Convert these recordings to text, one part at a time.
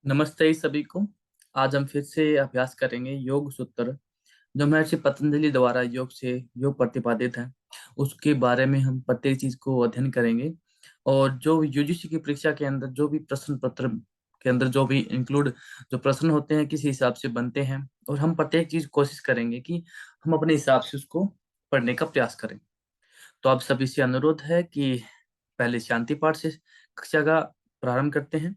नमस्ते सभी को। आज हम फिर से अभ्यास करेंगे योग सूत्र, जो महर्षि पतंजलि द्वारा योग से योग प्रतिपादित है। उसके बारे में हम प्रत्येक चीज को अध्ययन करेंगे। और जो यूजीसी की परीक्षा के अंदर जो भी प्रश्न पत्र के अंदर जो भी इंक्लूड जो प्रश्न होते हैं किस हिसाब से बनते हैं, और हम प्रत्येक चीज कोशिश करेंगे कि हम अपने हिसाब से उसको पढ़ने का प्रयास करें। तो आप सभी से अनुरोध है कि पहले शांति पाठ से कक्षा का प्रारंभ करते हैं।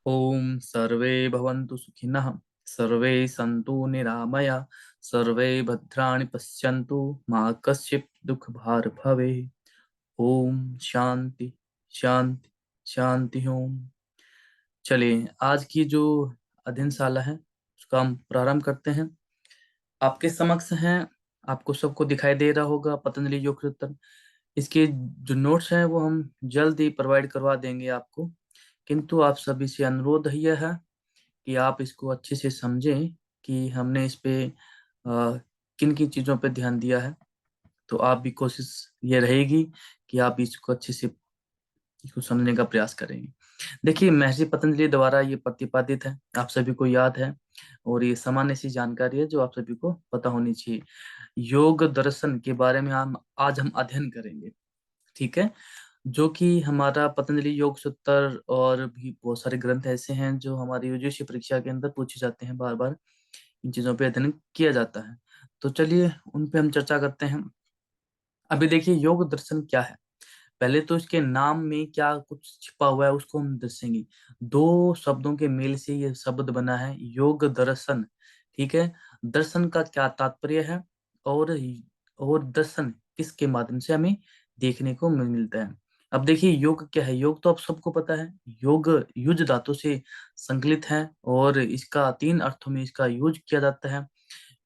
ओम सर्वे भवन्तु सुखिनः, सर्वे सन्तु निरामया, सर्वे भद्राणि पश्यन्तु, मा कश्चित् दुःख भार भवे। ओम शांति शांति शांति ओम। चलिए आज की जो अध्ययनशाला है उसका हम प्रारंभ करते हैं। आपके समक्ष हैं, आपको सबको दिखाई दे रहा होगा पतंजलि योग सूत्र। इसके जो नोट्स हैं वो हम जल्द ही प्रोवाइड करवा देंगे आपको। किंतु आप सभी से अनुरोध यह है कि आप इसको अच्छे से समझें कि हमने इस पे किन किन चीजों पे ध्यान दिया है। तो आप भी कोशिश ये रहेगी कि आप इसको अच्छे से इसको समझने का प्रयास करेंगे। देखिए महर्षि पतंजलि द्वारा ये प्रतिपादित है, आप सभी को याद है, और ये सामान्य सी जानकारी है जो आप सभी को पता होनी चाहिए। योग दर्शन के बारे में हम आज अध्ययन करेंगे। ठीक है। जो कि हमारा पतंजलि योग सूत्र और भी बहुत सारे ग्रंथ ऐसे हैं जो हमारी यूजीसी परीक्षा के अंदर पूछे जाते हैं, बार बार इन चीजों पे अध्ययन किया जाता है। तो चलिए उन पे हम चर्चा करते हैं। अभी देखिए योग दर्शन क्या है। पहले तो इसके नाम में क्या कुछ छिपा हुआ है उसको हम दर्शेंगे। दो शब्दों के मेल से ये शब्द बना है योग दर्शन। ठीक है। दर्शन का क्या तात्पर्य है, और दर्शन किसके माध्यम से हमें देखने को मिलता है। अब देखिए योग क्या है। योग तो आप सबको पता है। योग युज धातु से संकलित है, और इसका तीन अर्थों में इसका यूज किया जाता है।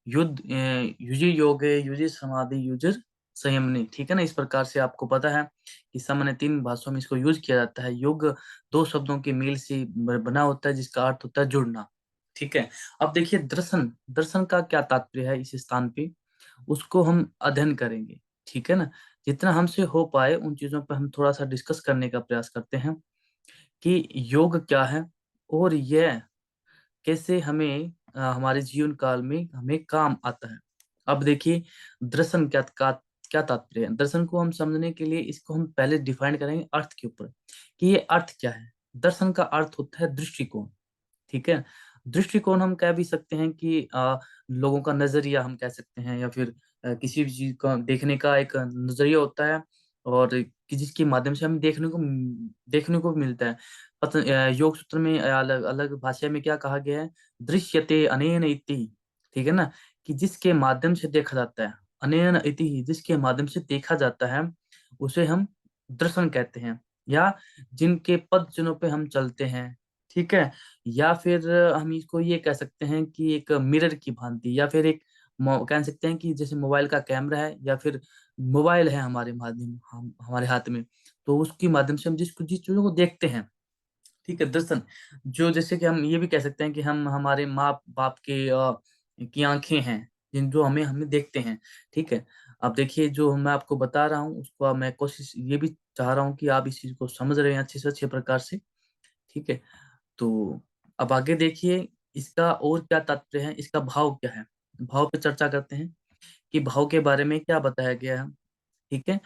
युजी योग है, युजी समाधि, युजर संयमनी। ठीक है ना। इस प्रकार से आपको पता है कि सामान्य तीन भाषाओं में इसको यूज किया जाता है। योग दो शब्दों के मेल से बना होता है जिसका अर्थ होता है जुड़ना। ठीक है। अब देखिए दर्शन, दर्शन का क्या तात्पर्य है इस स्थान पे, उसको हम अध्ययन करेंगे। ठीक है ना। जितना हमसे हो पाए उन चीजों पर हम थोड़ा सा डिस्कस करने का प्रयास करते हैं कि योग क्या है, और यह कैसे हमें हमारे जीवन काल में हमें काम आता है। अब देखिए दर्शन क्या तात्पर्य है। दर्शन को हम समझने के लिए इसको हम पहले डिफाइन करेंगे अर्थ के ऊपर, कि ये अर्थ क्या है। दर्शन का अर्थ होता है दृष्टिकोण। ठीक है। दृष्टिकोण हम कह भी सकते हैं कि लोगों का नजरिया हम कह सकते हैं, या फिर किसी भी चीज का देखने का एक नजरिया होता है, और कि जिसके माध्यम से हमें देखने को भी मिलता है। योग सूत्र में अलग अलग भाषा में क्या कहा गया है, दृश्यते अनेन इति। ठीक है ना। कि जिसके माध्यम से देखा जाता है, अनेन इति जिसके माध्यम से देखा जाता है, उसे हम दर्शन कहते हैं। या जिनके पद चिन्हों पे हम चलते हैं। ठीक है। या फिर हम इसको ये कह सकते हैं कि एक मिरर की भांति, या फिर एक कह सकते हैं कि जैसे मोबाइल का कैमरा है, या फिर मोबाइल है हमारे माध्यम हम हमारे हाथ में, तो उसके माध्यम से हम जिस चीजों को देखते हैं। ठीक है। दर्शन जो जैसे कि हम ये भी कह सकते हैं कि हम हमारे माँ बाप के की आंखें हैं जिन जो हमें हमें देखते हैं। ठीक है। अब देखिए जो मैं आपको बता रहा हूँ उसको अब मैं कोशिश ये भी चाह रहा हूँ कि आप इस चीज को समझ रहे हैं अच्छे से अच्छे प्रकार से। ठीक है। तो अब आगे देखिए इसका और क्या तात्पर्य है, इसका भाव क्या है। भाव पे चर्चा करते हैं कि भाव के बारे में क्या बताया गया है। ठीक है।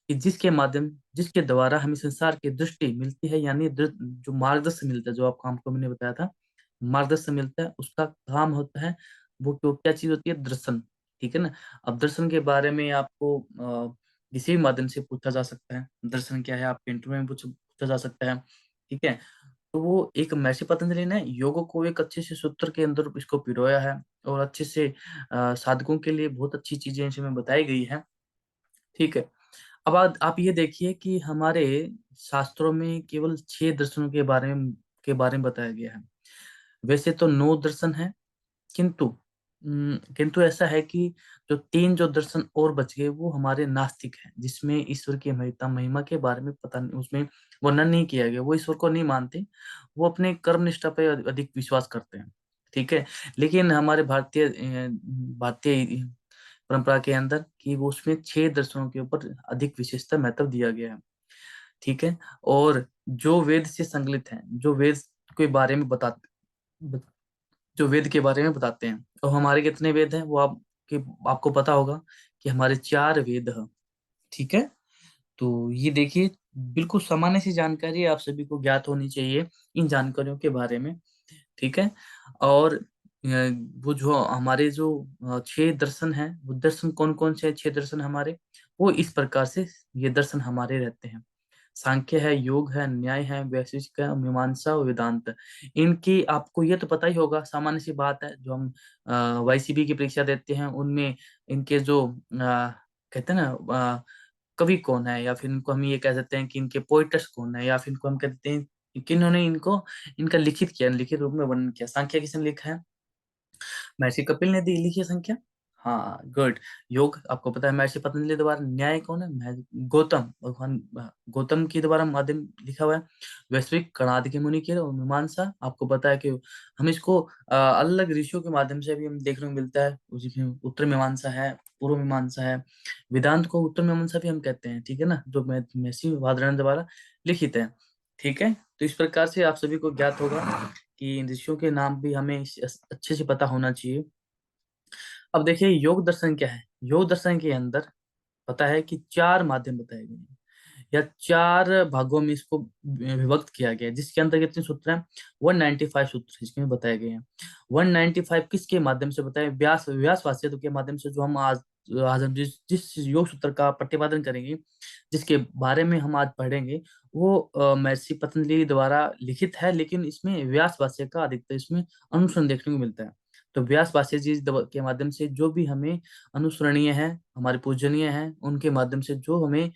कि जिसके द्वारा हमें संसार की दृष्टि मिलती है, यानी जो मार्गदर्शन मिलता है, जो आपको मैंने बताया था मार्गदर्शन मिलता है, उसका काम होता है। वो क्या चीज होती है, दर्शन। ठीक है ना। अब दर्शन के बारे में आपको किसी भी माध्यम से पूछा जा सकता है, दर्शन क्या है, आपके इंटरव्यू में पूछा जा सकता है। ठीक है। तो वो एक महर्षि पतंजलि ने योग को एक अच्छे से सूत्र के अंदर इसको पिरोया है, और अच्छे से साधकों के लिए बहुत अच्छी चीजें इसमें बताई गई है। ठीक है। अब आप ये देखिए कि हमारे शास्त्रों में केवल 6 दर्शनों के बारे में बताया गया है। वैसे तो 9 दर्शन है, किंतु किंतु ऐसा है कि जो तीन जो दर्शन और बच गए वो हमारे नास्तिक हैं, जिसमें ईश्वर की महिमा महिमा के बारे में पता नहीं, उसमें वर्णन नहीं किया गया। वो ईश्वर को नहीं मानते, वो अपने कर्म निष्ठा पे अधिक विश्वास करते हैं। ठीक है। लेकिन हमारे भारतीय परंपरा के अंदर कि वो उसमें 6 दर्शनों के ऊपर अधिक विशेषता महत्व दिया गया है। ठीक है। और जो वेद से संकलित हैं, जो वेद के बारे में जो वेद के बारे में बताते हैं। और हमारे कितने वेद हैं वो आपको पता होगा कि हमारे 4 वेद हैं। ठीक है, तो ये देखिए, बिल्कुल सामान्य सी जानकारी आप सभी को ज्ञात होनी चाहिए इन जानकारियों के बारे में। ठीक है, और वो जो हमारे जो 6 दर्शन हैं, वो दर्शन कौन कौन से 6 दर्शन हमारे, वो इस प्रकार से ये दर्शन हमारे रहते हैं। सांख्य है, योग है, न्याय है, वैशेषिक है, मीमांसा और वेदांत। इनकी आपको ये तो पता ही होगा, सामान्य सी बात है, जो हम वाईसीबी की परीक्षा देते हैं उनमें इनके जो कहते हैं ना कवि कौन है, या फिर इनको हम ये कह सकते हैं कि इनके पोइटर्स कौन है, या फिर इनको हम कहते हैं कि इन्होंने इनको इनका लिखित किया, लिखित रूप में वर्णन किया। सांख्य किसने लिखा है? महर्षि कपिल ने दी लिखी है संख्या। हाँ, गुड। योग आपको पता है महर्षि पतंजलि द्वारा। न्याय कौन है? गौतम भगवान गौतम के द्वारा माध्यम लिखा हुआ है। वैश्विक कणाद के मुनि की। और मीमांसा आपको पता है कि हम इसको अलग ऋषियों के माध्यम से भी हम देखने को मिलता है। उसमें उत्तर मीमांसा है, पूर्व मीमांसा है। वेदांत को उत्तर मीमांसा भी हम कहते हैं, ठीक है ना, जो महर्षि वादरायण द्वारा लिखित है। ठीक है, तो इस प्रकार से आप सभी को ज्ञात होगा कि इन ऋषियों के नाम भी हमें अच्छे से पता होना चाहिए। अब देखिए, योग दर्शन क्या है। योग दर्शन के अंदर पता है कि 4 माध्यम बताए गए हैं, या 4 भागों में इसको विभक्त किया गया है, जिसके अंदर कितने सूत्र हैं? 195 सूत्र इसमें बताए गए हैं। 195 किसके माध्यम से बताए? व्यास व्यास वासियतों के माध्यम से, जो हम आज हम जिस जिस योग सूत्र का प्रतिपादन करेंगे, जिसके बारे में हम आज पढ़ेंगे, वो महर्षि पतंजलि द्वारा लिखित है, लेकिन इसमें व्यास भाष्य का अधिकतर इसमें अनुसरण देखने को मिलता है। तो व्यास भाष्य जी के माध्यम से जो भी हमें अनुसरणीय है, हमारे पूजनीय है, उनके माध्यम से जो हमें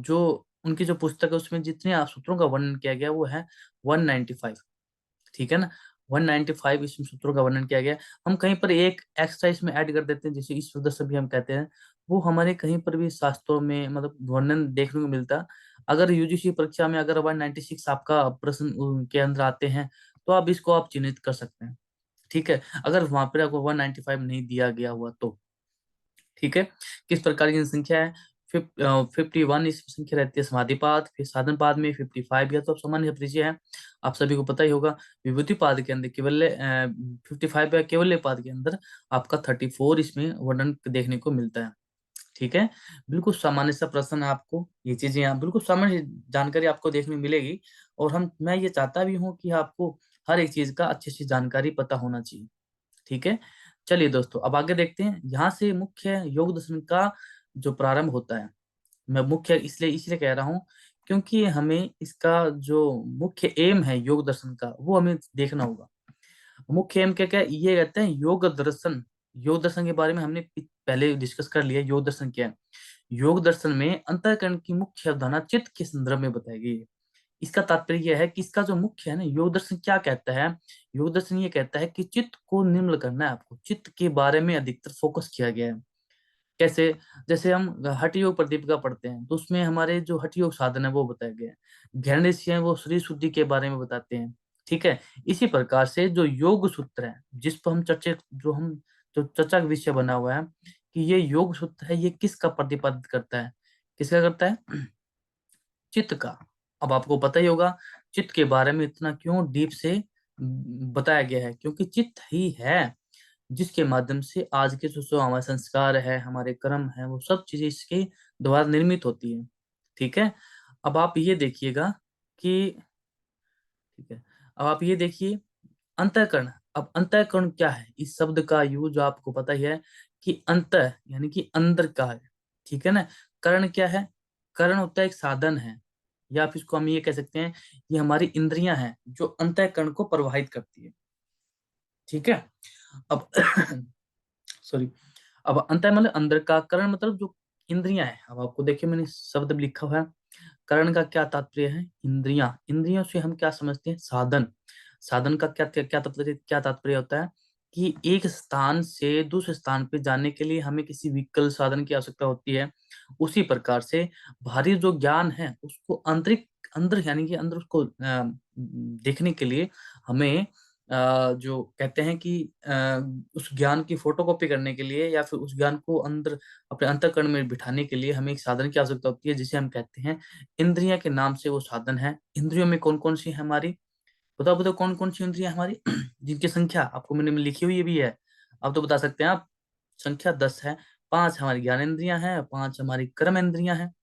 जो उनकी जो पुस्तक है उसमें जितने सूत्रों का वर्णन किया गया वो है 195। ठीक है ना, 195 इसमें सूत्रों का वर्णन किया गया है। हम कहीं पर एक एक्स्ट्रा इसमें ऐड कर देते हैं, जैसे इस सदस्य भी हम कहते हैं, वो हमारे कहीं पर भी शास्त्रों में मतलब वर्णन देखने को मिलता। अगर यूजीसी परीक्षा में अगर 196 आपका प्रश्न के अंदर आते हैं, तो आप इसको आप चिन्हित कर सकते हैं। ठीक है, अगर वहां पर आपको 195 नहीं दिया गया हुआ तो। ठीक है, किस प्रकार की संख्या है? 51 इसमें संख्या रहती है समाधिपाद। फिर साधनपाद में 55 या तो आप सामान्य परिचय है, आप सभी को पता ही होगा। विभूतिपाद के अंदर केवल 55 या केवल्य पाद के अंदर आपका 34 इसमें वर्णन देखने को मिलता है। ठीक है, बिल्कुल सामान्य सा प्रश्न है, आपको ये चीजें यहाँ बिल्कुल सामान्य जानकारी आपको देखने मिलेगी। और मैं ये चाहता भी हूँ कि आपको हर एक चीज का अच्छी सी जानकारी पता होना चाहिए। ठीक है, चलिए दोस्तों, अब आगे देखते हैं। यहाँ से मुख्य योग दर्शन का जो प्रारंभ होता है, मैं मुख्य इसलिए इसलिए कह रहा हूँ क्योंकि हमें इसका जो मुख्य एम है योग दर्शन का, वो हमें देखना होगा। मुख्य एम क्या क्या है? ये कहते हैं योग दर्शन। योग दर्शन के बारे में हमने पहले डिस्कस कर लिया। योग दर्शन क्या है? योग दर्शन में अंतःकरण की मुख्य अवधारणा चित्त के संदर्भ में बताई गई है। इसका तात्पर्य यह है कि इसका जो मुख्य है ना, योग दर्शन क्या कहता है? योग दर्शन ये कहता है कि चित्त को निर्मल करना है आपको। चित्त के बारे में अधिकतर फोकस किया गया है। कैसे? जैसे हम हठ योग प्रदीपिका पढ़ते हैं, तो उसमें हमारे जो हठ योग साधन है वो बताए गए हैं। ज्ञान ऋषि हैं, वो शरीर शुद्धि के बारे में बताते हैं। ठीक है, इसी प्रकार से जो योग सूत्र है, जिस पर हम जो चर्चा का विषय बना हुआ है कि ये योग सूत्र है, ये किसका प्रतिपादित करता है? किसका करता है? चित्त का। अब आपको पता ही होगा चित्त के बारे में इतना क्यों डीप से बताया गया है, क्योंकि चित्त ही है जिसके माध्यम से आज के जो हमारे संस्कार है, हमारे कर्म है, वो सब चीजें इसके द्वारा निर्मित होती है। ठीक है, अब आप ये देखिएगा कि ठीक है, अब आप ये देखिए अंतःकरण। अब अंतःकरण क्या है? इस शब्द का यूज आपको पता ही है कि अंत यानी कि अंदर का है। ठीक है ना, करण क्या है? करण होता है एक साधन है, या फिर इसको हम ये कह सकते हैं, ये हमारी इंद्रियां हैं जो अंतःकरण को प्रवाहित करती है। ठीक है, अब सॉरी, अब अंत मतलब अंदर का, करण मतलब जो इंद्रियां हैं। अब आपको देखिए मैंने शब्द भी लिखा हुआ है। करण का क्या तात्पर्य है? इंद्रियां। इंद्रियों से हम क्या समझते हैं? साधन। साधन का क्या तात्पर्य होता है कि एक स्थान से दूसरे स्थान पे जाने के लिए हमें किसी व्हीकल साधन की आवश्यकता होती है। उसी प्रकार से बाहरी जो ज्ञान है उसको आंतरिक अंदर यानी कि अंदर उसको देखने के लिए हमें जो कहते हैं कि उस ज्ञान की फोटोकॉपी करने के लिए, या फिर उस ज्ञान को अंदर अपने अंतःकरण में बिठाने के लिए हमें एक साधन की आवश्यकता होती है, जिसे हम कहते हैं इंद्रियां के नाम से वो साधन है। इंद्रियों में कौन कौन सी है हमारी? बताओ बताओ कौन कौन सी इंद्रियां हमारी जिनकी संख्या आपको मैंने लिखी हुई भी है। अब तो बता सकते हैं आप। संख्या 10 है। 5 हमारी ज्ञानेंद्रियां हैं, 5 हमारी कर्म इंद्रियां हैं।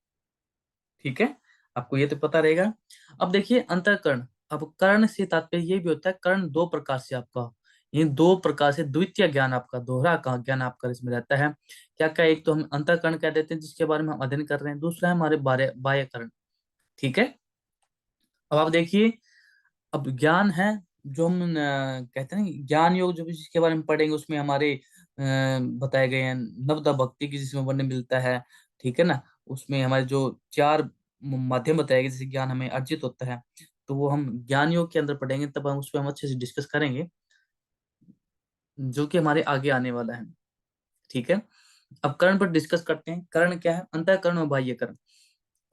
ठीक है, आपको ये तो पता रहेगा। अब देखिए अंतःकरण। अब कर्ण से तात्पर्य ये भी होता है, कर्ण दो प्रकार से आपका, ये दो प्रकार से द्वितीय ज्ञान आपका, दोहरा का ज्ञान आपका इसमें रहता है। क्या क्या, एक तो हम अंतःकरण कह देते हैं जिसके बारे में हम अध्ययन कर रहे हैं, दूसरा है हमारे बाह्य बाह्य कर्ण। ठीक है। अब आप देखिए, अब ज्ञान है जो हम कहते हैं ना, ज्ञान योग जो भी जिसके बारे में पढ़ेंगे उसमें हमारे बताए गए हैं नवदा भक्ति की जिसमें वर्णन मिलता है। ठीक है ना। उसमें हमारे जो चार माध्यम बताए गए जिससे ज्ञान हमें अर्जित होता है, तो वो हम ज्ञान योग के अंदर पढ़ेंगे, तब हम उस पर हम अच्छे से डिस्कस करेंगे, जो कि हमारे आगे आने वाला है। ठीक है। अब कर्ण पर डिस्कस करते हैं। कर्ण क्या है? अंतःकरण और बाह्य कर्ण।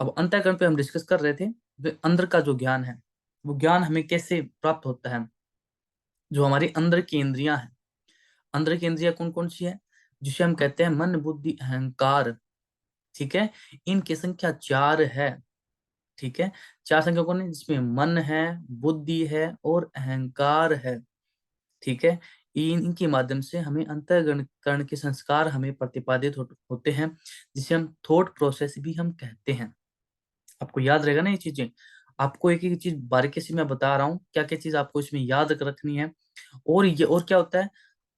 अब अंतःकरण पे हम डिस्कस कर रहे थे, तो अंदर का जो ज्ञान है, वो ज्ञान हमें कैसे प्राप्त होता है? जो हमारी अंदर की इंद्रियां हैं, अंदर की इंद्रियां कौन कौन सी है, जिसे हम कहते हैं मन बुद्धि अहंकार। ठीक है। इनकी संख्या 4 है। ठीक है। 4 संख्या कौन है? जिसमें मन है, बुद्धि है और अहंकार है। ठीक है। इनके माध्यम से हमें अंतःकरण करण के संस्कार हमें प्रतिपादित होते हैं, जिसे हम थॉट प्रोसेस भी हम कहते हैं। आपको याद रहेगा ना ये चीजें। आपको एक एक चीज बारीकी से मैं बता रहा हूँ, क्या क्या चीज आपको इसमें याद रखनी है। और ये और क्या होता है?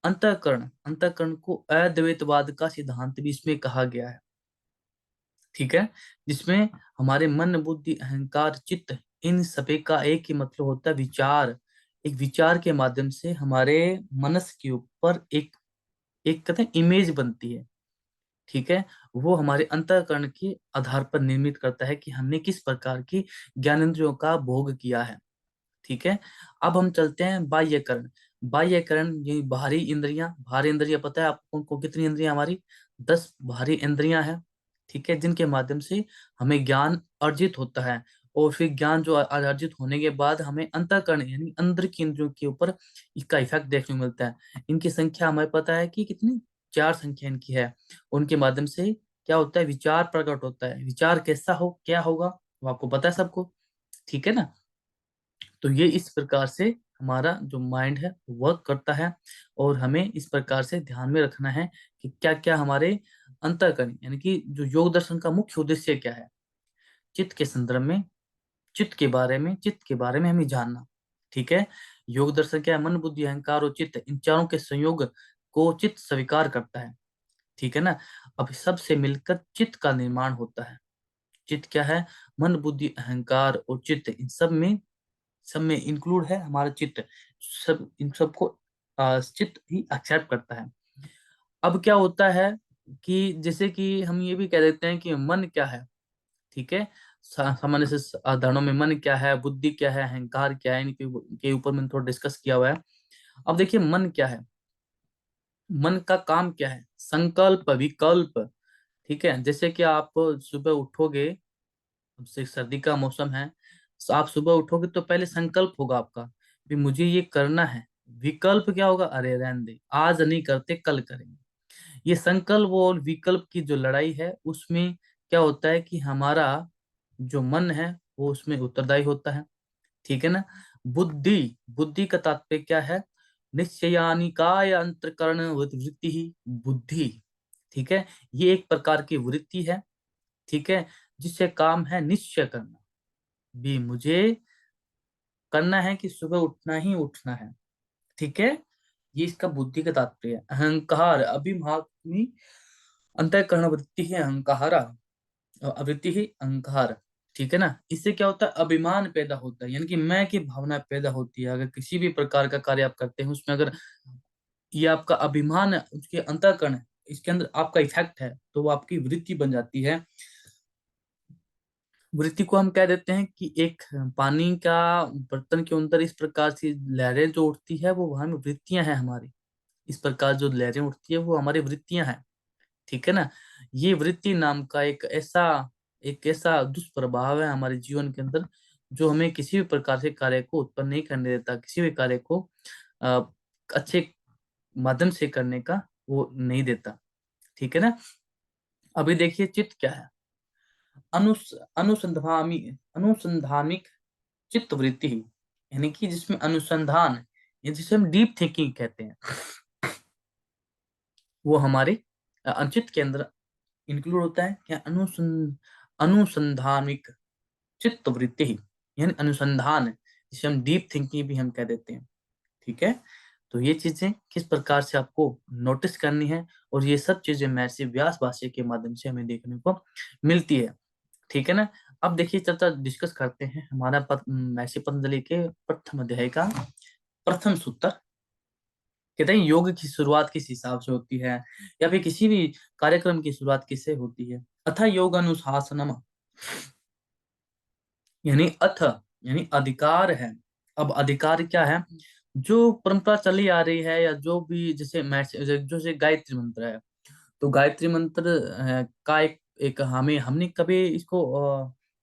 अंतःकरण, अंतःकरण को अद्वैतवाद का सिद्धांत भी इसमें कहा गया है। ठीक है। जिसमें हमारे मन बुद्धि अहंकार चित्त, इन सभी का एक ही मतलब होता है विचार। एक विचार के माध्यम से हमारे मनस के ऊपर एक एक कहते हैं इमेज बनती है। ठीक है। वो हमारे अंतःकरण के आधार पर निर्मित करता है कि हमने किस प्रकार की ज्ञानेंद्रियों का भोग किया है। ठीक है। अब हम चलते हैं बाह्यकरण। बाह्यकरण ये बाहरी इंद्रियां, बाहरी इंद्रियां पता है आपको कितनी इंद्रियां हमारी? 10 बाहरी इंद्रियां हैं। ठीक है। जिनके माध्यम से हमें ज्ञान अर्जित होता है, और फिर ज्ञान जो अर्जित होने के बाद हमें अंतःकरण यानी अंदर की इंद्रियों के ऊपर इसका इफेक्ट देखने को मिलता है। इनकी संख्या हमें पता है कि कितनी, 4 संख्या इनकी है। उनके माध्यम से क्या होता है? विचार प्रकट होता है। विचार कैसा हो, क्या होगा, वो आपको पता है सबको। ठीक है ना। तो ये इस प्रकार से हमारा जो माइंड है वर्क करता है, और हमें इस प्रकार से ध्यान में रखना है कि क्या क्या हमारे अंतःकरण यानी कि जो योग दर्शन का मुख्य उद्देश्य क्या है। चित्त के संदर्भ में, चित्त के बारे में हमें जानना। ठीक है। योग दर्शन क्या है? मन बुद्धि अहंकार और चित्त, इन चारों के संयोग को चित्त स्वीकार करता है। ठीक है ना। अब सबसे मिलकर चित्त का निर्माण होता है। चित्त क्या है? मन बुद्धि अहंकार और चित्त, इन सब में इंक्लूड है हमारा चित्त। सब इन सबको चित्त ही एक्सेप्ट करता है। अब क्या होता है कि जैसे कि हम ये भी कह देते हैं कि मन क्या है। ठीक है। सामान्य से साधारणों में मन क्या है, बुद्धि क्या है, अहंकार क्या है, इनके के ऊपर मैंने थोड़ा डिस्कस किया हुआ है। अब देखिए मन क्या है। मन का काम क्या है? संकल्प विकल्प। ठीक है। जैसे कि आप सुबह उठोगे, अब से सर्दी का मौसम है, तो आप सुबह उठोगे तो पहले संकल्प होगा आपका भी मुझे ये करना है। विकल्प क्या होगा? अरे रहने दे, आज नहीं करते कल करेंगे। ये संकल्प और विकल्प की जो लड़ाई है, उसमें क्या होता है कि हमारा जो मन है वो उसमें उत्तरदायी होता है। ठीक है ना। बुद्धि, बुद्धि का तात्पर्य क्या है? निश्चयानिकाय अंतकरण वृत्ति ही बुद्धि। ठीक है। ये एक प्रकार की वृत्ति है। ठीक है। जिससे काम है निश्चय करना, भी मुझे करना है कि सुबह उठना ही उठना है। ठीक है। ये इसका बुद्धि का तात्पर्य है। अहंकार अभिमानी, अंतःकरण वृत्ति है अहंकारा, वृत्ति ही अहंकार। ठीक है ना। इससे क्या होता है? अभिमान पैदा होता है, यानी कि मैं की भावना पैदा होती है। अगर किसी भी प्रकार का कार्य आप करते हैं उसमें अगर ये आपका अभिमान है, उसके अंतःकरण है, इसके अंदर आपका इफेक्ट है, तो वो आपकी वृत्ति बन जाती है। वृत्ति को हम कह देते हैं कि एक पानी का बर्तन के अंदर इस प्रकार से लहरें जो उठती है, वो वहां में वृत्तियां हैं हमारी। इस प्रकार जो लहरें उठती है वो हमारी वृत्तियां हैं। ठीक है ना। ये वृत्ति नाम का एक ऐसा दुष्प्रभाव है हमारे जीवन के अंदर, जो हमें किसी भी प्रकार से कार्य को उत्पन्न नहीं करने देता, किसी भी कार्य को अ, अच्छे माध्यम से करने का वो नहीं देता। ठीक है ना। अभी देखिए चित्त क्या है? अनुस अनुसंधानी अनुसंधानिक चित्त वृत्ति ही, यानी कि जिसमें अनुसंधान, या जिसे हम डीप थिंकिंग कहते हैं, वो हमारे चित्त के अंदर इंक्लूड होता है। क्या अनुसंधानिक चित्त वृत्ति ही, यानी अनुसंधान, जिसे हम डीप थिंकिंग भी हम कह देते हैं। ठीक है, तो ये चीजें किस प्रकार से आपको नोटिस करनी है, और ये सब चीजें महर्षि व्यास भाष्य के माध्यम से हमें देखने को मिलती है। ठीक है ना। अब देखिए, चर्चा डिस्कस करते हैं हमारा महर्षि पतंजलि के प्रथम अध्याय का प्रथम सूत्र। कहते हैं योग की शुरुआत किस हिसाब से होती है, या फिर किसी भी कार्यक्रम की शुरुआत किससे होती है। अथ योग अनुशासनम, यानी अथ यानी अधिकार है। अब अधिकार क्या है, जो परंपरा चली आ रही है, या जो भी जैसे जैसे गायत्री मंत्र है, तो गायत्री मंत्र का एक हमने कभी इसको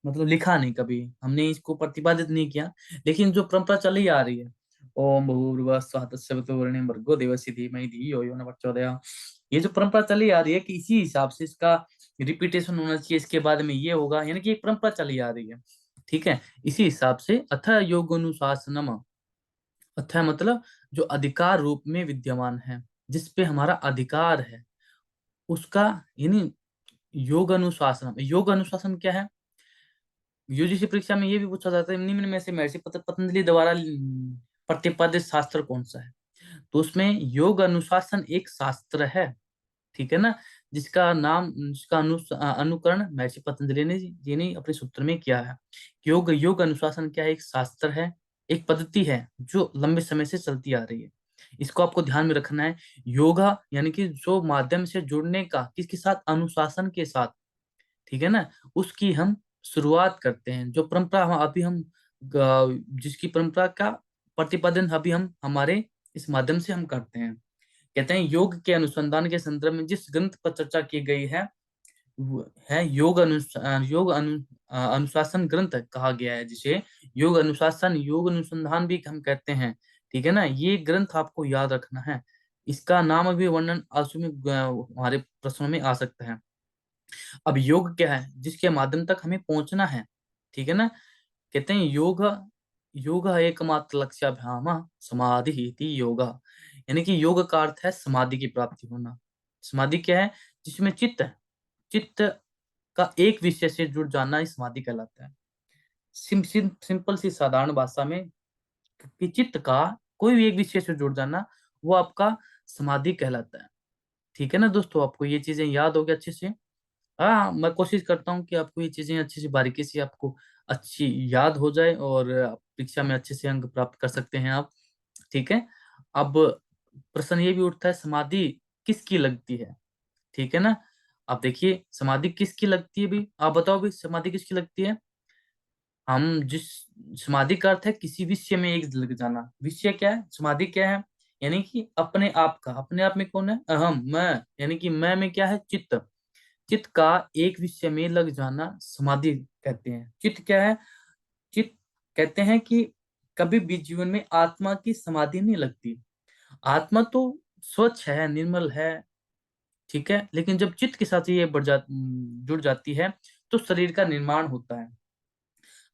मतलब लिखा नहीं, कभी हमने इसको प्रतिपादित नहीं किया, लेकिन जो परंपरा चली आ रही है, ओम भूर्भुवः स्वः तत्सवितुर्वरेण्यं भर्गो देवस्य धीमहि धियो यो न प्रचोदयात्, ये जो परंपरा चली आ रही है कि इसी हिसाब से इसका रिपीटेशन होना चाहिए, इसके बाद में ये होगा, यानी कि एक परंपरा चली आ रही है। ठीक है, इसी हिसाब से अथ योगानुशासनम, अथ मतलब जो अधिकार रूप में विद्यमान है, जिस पे हमारा अधिकार है, उसका, यानी योग अनुशासन। योग अनुशासन क्या है, यूजीसी परीक्षा में ये भी पूछा जाता है निम्न में से महर्षि पतंजलि द्वारा प्रतिपादित शास्त्र कौन सा है, तो उसमें योग अनुशासन एक शास्त्र है। ठीक है ना, जिसका अनुकरण महर्षि पतंजलि ने जी ने अपने सूत्र में किया है। योग योग अनुशासन क्या है, एक शास्त्र है, एक पद्धति है जो लंबे समय से चलती आ रही है। इसको आपको ध्यान में रखना है। योगा यानी कि जो माध्यम से जुड़ने का, किसके साथ, अनुशासन के साथ। ठीक है ना, उसकी हम शुरुआत करते हैं, जो परंपरा अभी हम जिसकी परंपरा का प्रतिपादन अभी हम हमारे इस माध्यम से हम करते हैं। कहते हैं योग के अनुसंधान के संदर्भ में जिस ग्रंथ पर चर्चा की गई है, वो है अनुशासन ग्रंथ कहा गया है, जिसे योग अनुशासन, योग अनुसंधान भी हम कहते हैं। ठीक है ना, ये ग्रंथ आपको याद रखना है। इसका नाम भी वर्णन आंसू में हमारे प्रश्नों में आ सकता है। अब योग क्या है, जिसके माध्यम तक हमें पहुंचना है। ठीक है ना, कहते हैं योग योग एकमात्र लक्ष्याभ्याम समाधि इति योगा, यानी कि योग का अर्थ है समाधि की प्राप्ति होना। समाधि क्या है, जिसमें चित्त का एक विषय से जुड़ जाना ही समाधि कहलाता है। सिंपल सी साधारण भाषा में, कि चित्त का कोई भी एक विषय से जुड़ जाना, वो आपका समाधि कहलाता है। ठीक है ना दोस्तों, आपको ये चीजें याद हो गया अच्छे से। हाँ, मैं कोशिश करता हूँ कि आपको ये चीजें अच्छी से बारीकी से आपको अच्छी याद हो जाए, और परीक्षा में अच्छे से अंक प्राप्त कर सकते हैं आप। ठीक है, अब प्रश्न ये भी उठता है, समाधि किसकी लगती है। ठीक है ना, अब देखिए समाधि किसकी लगती है भी, आप बताओ भी समाधि किसकी लगती है। हम जिस समाधि का अर्थ है किसी विषय में एक लग जाना। विषय क्या है, समाधि क्या है, यानी कि अपने आप का, अपने आप में कौन है, अहम, मैं, यानी कि मैं में क्या है, चित्त। चित्त का एक विषय में लग जाना समाधि कहते हैं। चित्त क्या है, चित्त कहते हैं कि कभी भी जीवन में आत्मा की समाधि नहीं लगती। आत्मा तो स्वच्छ है, निर्मल है। ठीक है, लेकिन जब चित्त के साथ ये जुड़ जाती है, तो शरीर का निर्माण होता है।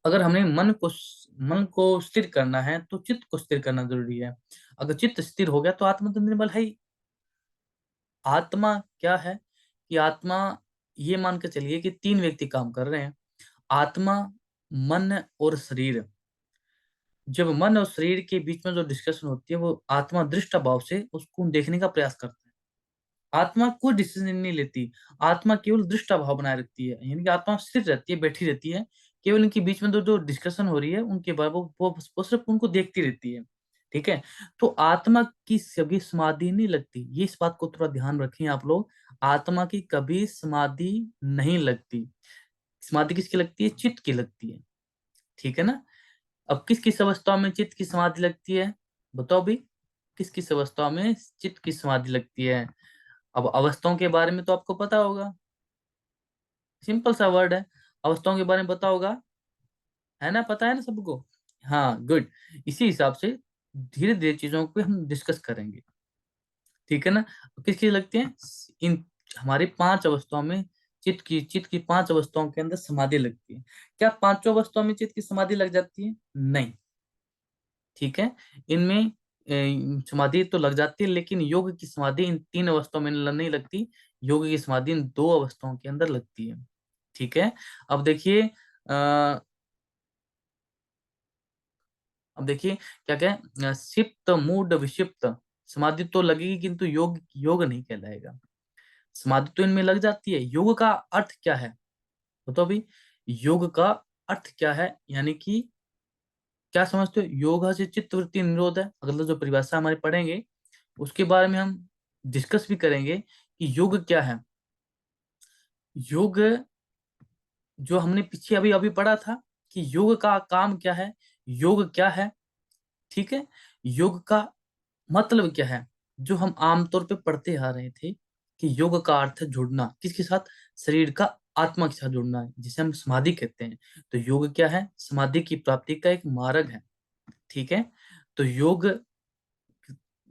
अगर हमें मन को स्थिर करना है, तो चित्त को स्थिर करना जरूरी है। अगर चित्त स्थिर हो गया, तो आत्मा तो निर्मल है ही। आत्मा क्या है, कि आत्मा, ये मान के चलिए कि तीन व्यक्ति काम कर रहे हैं, आत्मा, मन और शरीर। जब मन और शरीर के बीच में जो डिस्कशन होती है, वो आत्मा दृष्टा भाव से उसको देखने का प्रयास करता है। आत्मा कोई डिसीजन नहीं लेती, आत्मा केवल दृष्टा भाव बनाए रखती है, यानी कि आत्मा स्थिर रहती है, बैठी रहती है। केवल उनके बीच में जो जो डिस्कशन हो रही है, उनके बारे में वो सिर्फ उनको देखती रहती है। ठीक है, तो आत्मा की कभी समाधि नहीं लगती, ये इस बात को थोड़ा ध्यान रखें आप लोग। आत्मा की कभी समाधि नहीं लगती। समाधि किसकी लगती है, चित्त की लगती है। ठीक है ना, अब किस किस अवस्थाओं में चित्त की समाधि लगती है, बताओ भी, किस किस अवस्थाओं में चित्त की समाधि लगती है। अब अवस्थाओं के बारे में तो आपको पता होगा, सिंपल सा वर्ड है, अवस्थाओं के बारे में पता होगा, है ना, पता है ना सबको। हाँ, गुड। इसी हिसाब से धीरे धीरे चीजों को हम डिस्कस करेंगे। ठीक है ना, किसकी लगती है, इन हमारी पांच अवस्थाओं में चित्त की पांच अवस्थाओं के अंदर समाधि लगती है। क्या पांचों अवस्थाओं में चित्त की समाधि लग जाती है, नहीं। ठीक है। इनमें समाधि तो लग जाती है, लेकिन योग की समाधि इन तीन अवस्थाओं में नहीं लगती। योग की समाधि इन दो अवस्थाओं के अंदर लगती है। ठीक है। अब देखिए अब देखिए क्या क्या है, सिप्त मूड विषिप्त समाधि तो लगेगी, किंतु योग योग नहीं कहलाएगा। समाधि तो इनमें लग जाती है। योग का अर्थ क्या है, तो अभी योग का अर्थ क्या है, यानी कि क्या समझते हो? योग से चित्त वृत्ति निरोध है, अगला जो परिभाषा हमारे पढ़ेंगे उसके बारे में हम डिस्कस भी करेंगे कि योग क्या है। योग जो हमने पीछे अभी अभी पढ़ा था कि योग का काम क्या है, योग क्या है। ठीक है। योग का मतलब क्या है, जो हम आमतौर पे पढ़ते आ रहे थे कि योग का अर्थ है जुड़ना किसके साथ, शरीर का आत्मा के साथ जुड़ना है, जिसे हम समाधि कहते हैं। तो योग क्या है, समाधि की प्राप्ति का एक मार्ग है। ठीक है। तो योग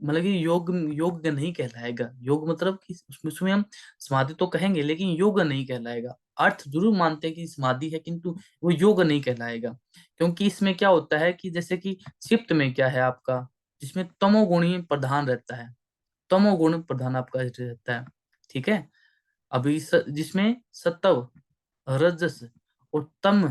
मतलब कि योग योग नहीं कहलाएगा। योग मतलब कि उसमें हम समाधि तो कहेंगे, लेकिन योग नहीं कहलाएगा। अर्थ जरूर मानते हैं कि समाधि है, किंतु वो योग नहीं कहलाएगा। क्योंकि इसमें क्या होता है कि जैसे कि सिप्त में क्या है आपका, जिसमें तमोगुण ही प्रधान रहता है। तमोगुण प्रधान आपका रहता है। ठीक है। अभी जिसमें सत्व रजस और तम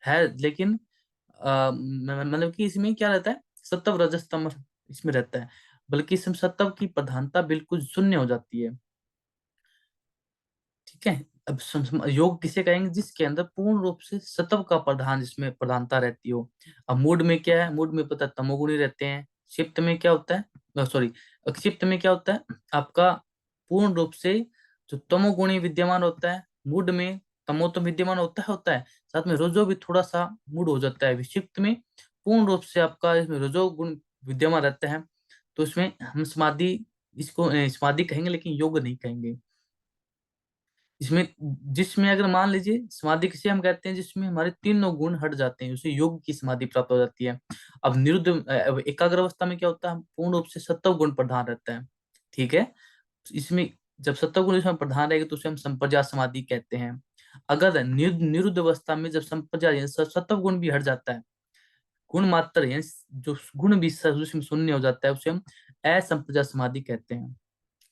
है, लेकिन मतलब कि इसमें क्या रहता है, सत्व रजस तम इसमें रहता है, बल्कि इसमें सत्व की प्रधानता बिल्कुल शून्य हो जाती है। ठीक है। अब योग किसे कहेंगे, जिसके अंदर पूर्ण रूप से सत्व का प्रधान, जिसमें प्रधानता रहती हो। अब मूड में क्या है, मूड में पता है तमोगुणी रहते हैं। क्षिप्त में क्या होता है, सॉरी, क्षिप्त में क्या होता है आपका, पूर्ण रूप से जो तमोगुणी विद्यमान होता है मूड में। तमो तो विद्यमान होता है, साथ में रजो भी थोड़ा सा मूड हो जाता है। विक्षिप्त में पूर्ण रूप से आपका इसमें रजो गुण विद्यमान रहता है। तो इसमें हम समाधि, इसको समाधि कहेंगे, लेकिन योग नहीं कहेंगे। इसमें जिसमें अगर मान लीजिए समाधि किसे हम कहते हैं, जिसमें हमारे तीनों गुण हट जाते हैं, उसे योग की समाधि प्राप्त हो जाती है। अब निरुद्ध एकाग्र अवस्था में क्या होता है, पूर्ण रूप से सत्व गुण प्रधान रहता है। ठीक है। इसमें जब सत्व गुण इसमें प्रधान रहेगा तो उसे हम संप्रज्ञात समाधि कहते हैं। अगर निरुद्ध अवस्था में जब संप्रज्ञात यानी सत्व गुण भी हट जाता है, गुण मात्र यानी जो गुण भी उसमें शून्य हो जाता है, उसे हम असंप्रज्ञात समाधि कहते हैं।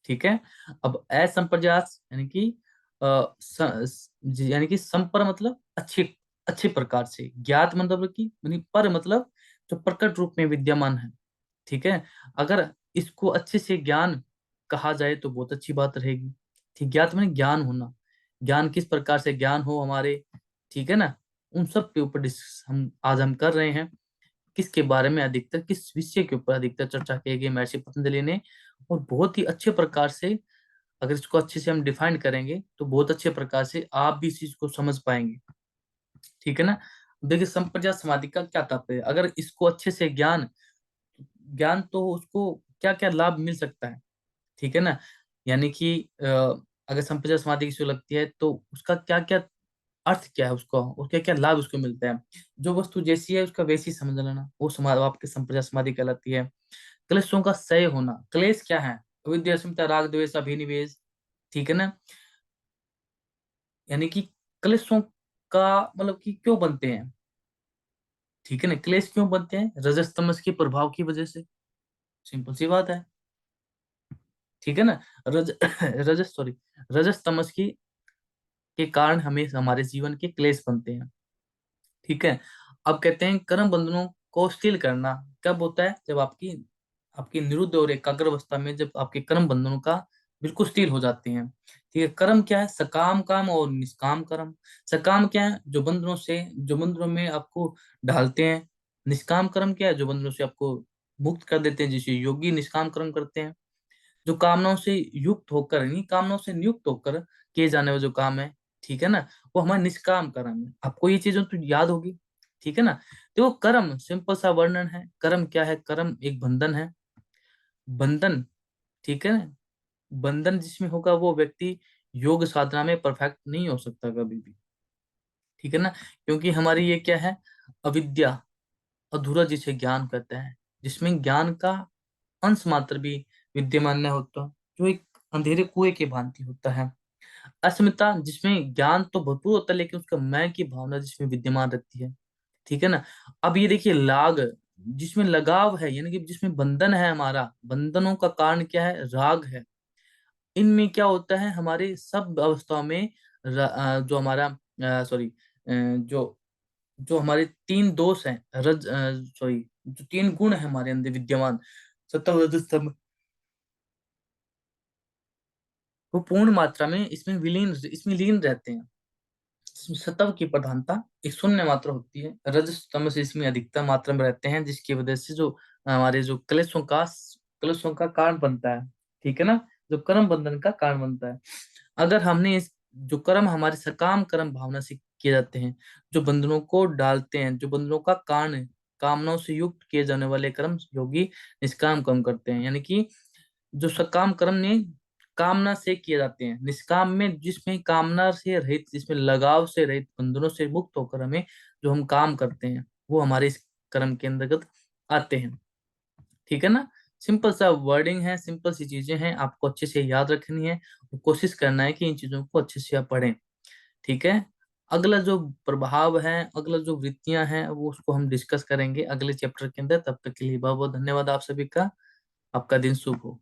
ठीक है। अब असंप्रज्ञात यानी कि यानी कि संपर मतलब अच्छे अच्छे प्रकार से, ज्ञात मतलब कि यानी पर मतलब जो प्रकट रूप में विद्यमान है। ठीक है। अगर इसको अच्छे से ज्ञान कहा जाए तो बहुत अच्छी बात रहेगी। ठीक, ज्ञात माने ज्ञान होना। ज्ञान किस प्रकार से ज्ञान हो हमारे, ठीक है ना, उन सब के ऊपर हम आज हम कर रहे हैं। किसके बारे में अधिकतर, किस विषय के ऊपर अधिकतर चर्चा की गई महर्षि पतंजलि ने, और बहुत ही अच्छे प्रकार से अगर इसको अच्छे से हम डिफाइन करेंगे तो बहुत अच्छे प्रकार से आप भी इस चीज को समझ पाएंगे। ठीक है ना। देखिए संप्रज्ञात समाधि का क्या तात्पर्य है, अगर इसको अच्छे से ज्ञान ज्ञान तो उसको क्या क्या लाभ मिल सकता है। ठीक है ना। यानी कि अगर संप्रज्ञात समाधि किसी को लगती है तो उसका क्या क्या अर्थ क्या है, उसको और क्या क्या लाभ उसको मिलता है। जो वस्तु जैसी है उसका वैसी समझ लेना, वो समाधि आपके संप्रज्ञात समाधि कहलाती है। क्लेशों का क्षय होना, क्लेश क्या है, अविद्या अस्मिता राग द्वेष अभिनिवेश। ठीक है ना। यानी कि क्लेशों का मतलब कि क्यों बनते हैं, ठीक है ना, क्लेश क्यों बनते हैं, रजस तमस के प्रभाव की वजह से। सिंपल सी बात है। ठीक है ना। रज रजस सॉरी रजस तमस की के कारण हमें हमारे जीवन के क्लेश बनते हैं। ठीक है। अब कहते हैं कर्म बंधनों को शिथिल करना कब होता है, जब आपकी आपकी निरुद्ध और एकाग्र अवस्था में जब आपके कर्म बंधनों का बिल्कुल शिथिल हो जाते हैं। ठीक है। कर्म क्या है, सकाम काम और निष्काम कर्म। सकाम क्या है, जो बंधनों में आपको ढालते हैं। निष्काम कर्म क्या है, जो बंधनों से आपको मुक्त कर देते हैं, जिसे योगी निष्काम कर्म करते हैं। जो कामनाओं से युक्त होकर नहीं, कामनाओं से नियुक्त होकर किए जाने वाले जो काम है, ठीक है ना, वो हमारा निष्काम कर्म है। आपको ये चीजों तो याद होगी। ठीक है ना। तो कर्म सिंपल सा वर्णन है, कर्म क्या है, कर्म एक बंधन है। बंधन, ठीक है ना, बंधन जिसमें होगा वो व्यक्ति योग साधना में परफेक्ट नहीं हो सकता कभी भी। ठीक है ना। क्योंकि हमारी ये क्या है, अविद्या, अधूरा जिसे ज्ञान कहते हैं, जिसमें ज्ञान का अंश मात्र भी विद्यमान न होता, जो एक अंधेरे कुएं की भांति होता है। अस्मिता, जिसमें ज्ञान तो भरपूर होता है, लेकिन उसका मैं की भावना जिसमें विद्यमान रहती है। ठीक है ना। अब ये देखिए लाग, जिसमें लगाव है, यानी कि जिसमें बंधन है, हमारा बंधनों का कारण क्या है? राग है। इनमें क्या होता है? हमारे सब अवस्थाओं में जो हमारा सॉरी जो जो हमारे तीन दोष हैं, सॉरी, जो तीन गुण है हमारे अंदर विद्यमान, सत्व रजस तम, वो पूर्ण मात्रा में इसमें लीन रहते हैं। इसमें सत्व की प्रधानता एक शून्य मात्रा होती है, रजस तमस इसमें अधिकतम मात्रा में रहते हैं, जिसकी वजह से जो हमारे जो कलेशों का कारण बनता है। ठीक है ना? जो कर्म बंधन का कारण बनता है। अगर हमने इस जो कर्म हमारे सकाम कर्म भावना से किए जाते हैं, जो बंधनों को डालते हैं, जो बंधनों का कारण है, कामनाओं से युक्त किए जाने वाले कर्म योगी निष्काम कर्म करते हैं। यानी कि जो सकाम कर्म ने कामना से किए जाते हैं, निष्काम में जिसमें कामना से रहित, जिसमें लगाव से रहित, बंधनों से मुक्त होकर हमें जो हम काम करते हैं, वो हमारे इस कर्म के अंतर्गत आते हैं। ठीक है ना? सिंपल सा वर्डिंग है, सिंपल सी चीजें हैं, आपको अच्छे से याद रखनी है और कोशिश करना है कि इन चीजों को अच्छे से आप पढ़ें। ठीक है? अगला जो प्रभाव है, अगला जो वृत्तियां हैं, वो उसको हम डिस्कस करेंगे अगले चैप्टर के अंदर। तब तक के लिए बहुत बहुत धन्यवाद आप सभी का। आपका दिन शुभ हो।